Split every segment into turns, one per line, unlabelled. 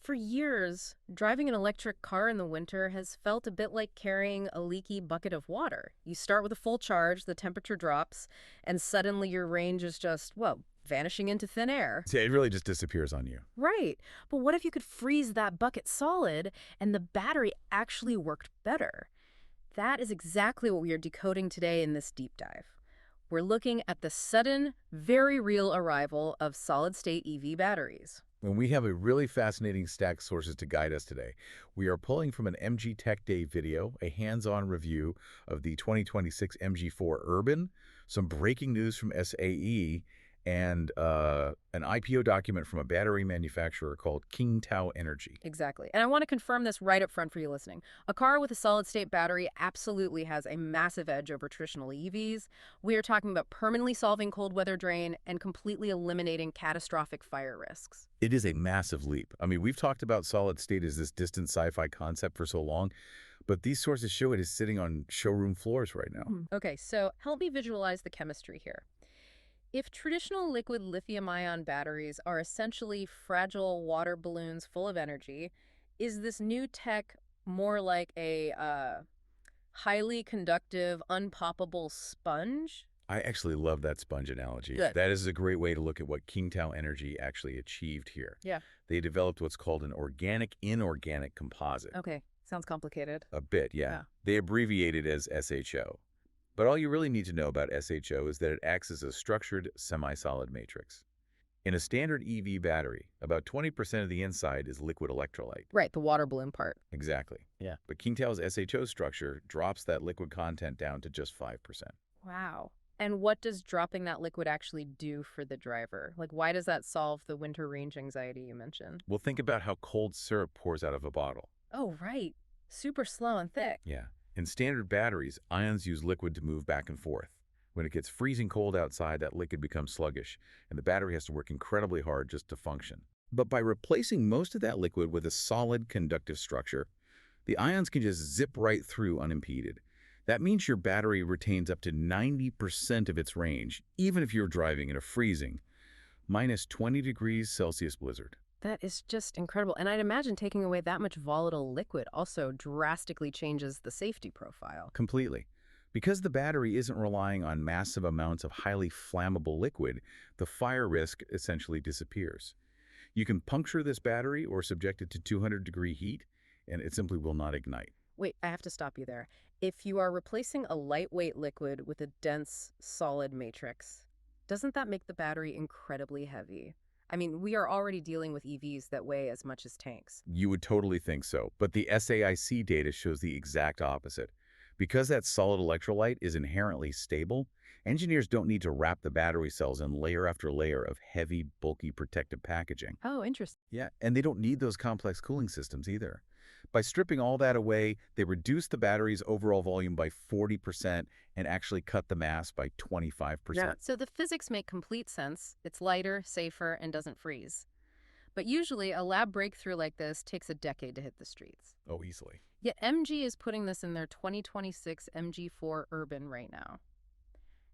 For years, driving an electric car in the winter has felt a bit like carrying a leaky bucket of water. You start with a full charge, the temperature drops, and suddenly your range is just, well, vanishing into thin air.
Yeah, it really just disappears on you.
Right. But what if you could freeze that bucket solid and the battery actually worked better? That is exactly what we are decoding today in this deep dive. We're looking at the sudden, very real arrival of solid-state EV batteries.
And we have a really fascinating stack of sources to guide us today. We are pulling from an MG Tech Day video, a hands-on review of the 2026 MG4 Urban, some breaking news from SAE, and an IPO document from a battery manufacturer called Qingtao Energy.
Exactly. And I want to confirm this right up front for you listening. A car with a solid-state battery absolutely has a massive edge over traditional EVs. We are talking about permanently solving cold weather drain and completely eliminating catastrophic fire risks.
It is a massive leap. I mean, we've talked about solid state as this distant sci-fi concept for so long, but these sources show it is sitting on showroom floors right now.
Okay, so help me visualize the chemistry here. If traditional liquid lithium-ion batteries are essentially fragile water balloons full of energy, is this new tech more like a highly conductive, unpoppable sponge?
I actually love that sponge analogy.
Good.
That is a great way to look at what Qingtao Energy actually achieved here.
Yeah.
They developed what's called an organic-inorganic composite.
Okay, sounds complicated.
A bit, yeah.
Yeah.
They abbreviate it as SHO. But all you really need to know about SHO is that it acts as a structured semi-solid matrix. In a standard EV battery, about 20% of the inside is liquid electrolyte.
Right, the water balloon part.
Exactly.
Yeah.
But Qingtao's SHO structure drops that liquid content down to just 5%.
Wow. And what does dropping that liquid actually do for the driver? Like, why does that solve the winter range anxiety you mentioned?
Well, think about how cold syrup pours out of a bottle.
Oh, right. Super slow and thick.
Yeah. In standard batteries, ions use liquid to move back and forth. When it gets freezing cold outside, that liquid becomes sluggish, and the battery has to work incredibly hard just to function. But by replacing most of that liquid with a solid conductive structure, the ions can just zip right through unimpeded. That means your battery retains up to 90% of its range, even if you're driving in a freezing, minus 20 degrees Celsius blizzard.
That is just incredible. And I'd imagine taking away that much volatile liquid also drastically changes the safety profile.
Completely. Because the battery isn't relying on massive amounts of highly flammable liquid, the fire risk essentially disappears. You can puncture this battery or subject it to 200-degree heat, and it simply will not ignite.
Wait, I have to stop you there. If you are replacing a lightweight liquid with a dense, solid matrix, doesn't that make the battery incredibly heavy? I mean, we are already dealing with EVs that weigh as much as tanks.
You would totally think so, but the SAIC data shows the exact opposite. Because that solid electrolyte is inherently stable, engineers don't need to wrap the battery cells in layer after layer of heavy, bulky protective packaging.
Oh, interesting.
Yeah, and they don't need those complex cooling systems either. By stripping all that away, they reduce the battery's overall volume by 40% and actually cut the mass by 25%.
Yeah. So the physics make complete sense. It's lighter, safer, and doesn't freeze. But usually a lab breakthrough like this takes a decade to hit the streets.
Oh, easily.
Yet MG is putting this in their 2026 MG4 Urban right now.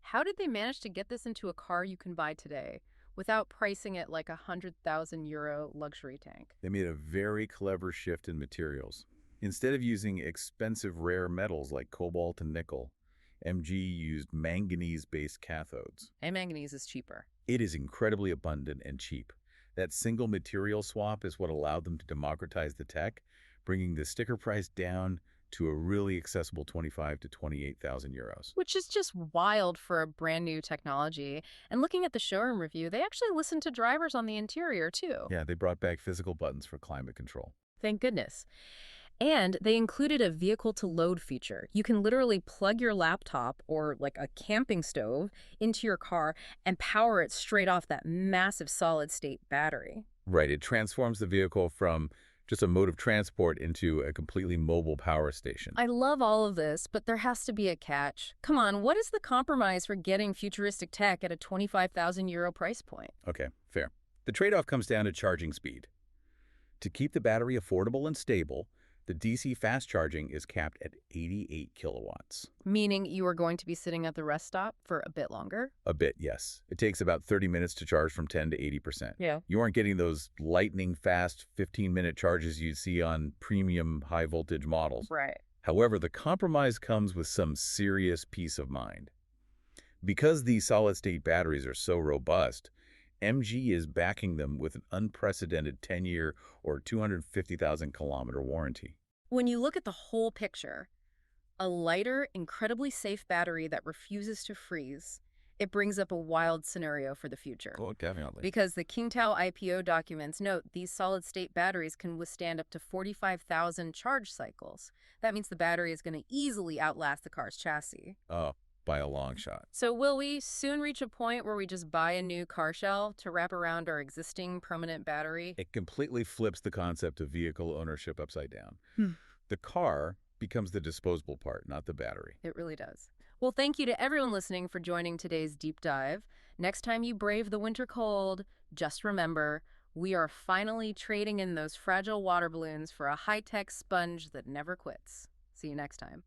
How did they manage to get this into a car you can buy today without pricing it like a €100,000 luxury tank?
They made a very clever shift in materials. Instead of using expensive rare metals like cobalt and nickel, MG used manganese-based cathodes.
And manganese is cheaper.
It is incredibly abundant and cheap. That single material swap is what allowed them to democratize the tech, bringing the sticker price down to a really accessible 25 to 28,000 euros.
Which is just wild for a brand new technology. And looking at the showroom review, they actually listened to drivers on the interior too.
Yeah, they brought back physical buttons for climate control.
Thank goodness. And they included a vehicle-to-load feature. You can literally plug your laptop or like a camping stove into your car and power it straight off that massive solid-state battery.
Right, it transforms the vehicle from just a mode of transport into a completely mobile power station.
I love all of this, but there has to be a catch. Come on, what is the compromise for getting futuristic tech at a €25,000 price point?
Okay, fair. The trade-off comes down to charging speed. To keep the battery affordable and stable, The DC fast charging is capped at 88 kilowatts.
Meaning you are going to be sitting at the rest stop for a bit longer?
A bit, yes. It takes about 30 minutes to charge from 10 to 80%.
Yeah.
You aren't getting those lightning-fast 15-minute charges you'd see on premium high-voltage models.
Right.
However, the compromise comes with some serious peace of mind. Because these solid-state batteries are so robust, MG is backing them with an unprecedented 10-year or 250,000-kilometer warranty.
When you look at the whole picture, a lighter, incredibly safe battery that refuses to freeze, it brings up a wild scenario for the future.
Oh, definitely.
Because the Qingtao IPO documents note these solid-state batteries can withstand up to 45,000 charge cycles. That means the battery is going to easily outlast the car's chassis.
Oh, by a long shot.
So will we soon reach a point where we just buy a new car shell to wrap around our existing permanent battery?
It completely flips the concept of vehicle ownership upside down.
Hmm.
The car becomes the disposable part, not the battery.
It really does. Well, thank you to everyone listening for joining today's deep dive. Next time you brave the winter cold, just remember, we are finally trading in those fragile water balloons for a high-tech sponge that never quits. See you next time.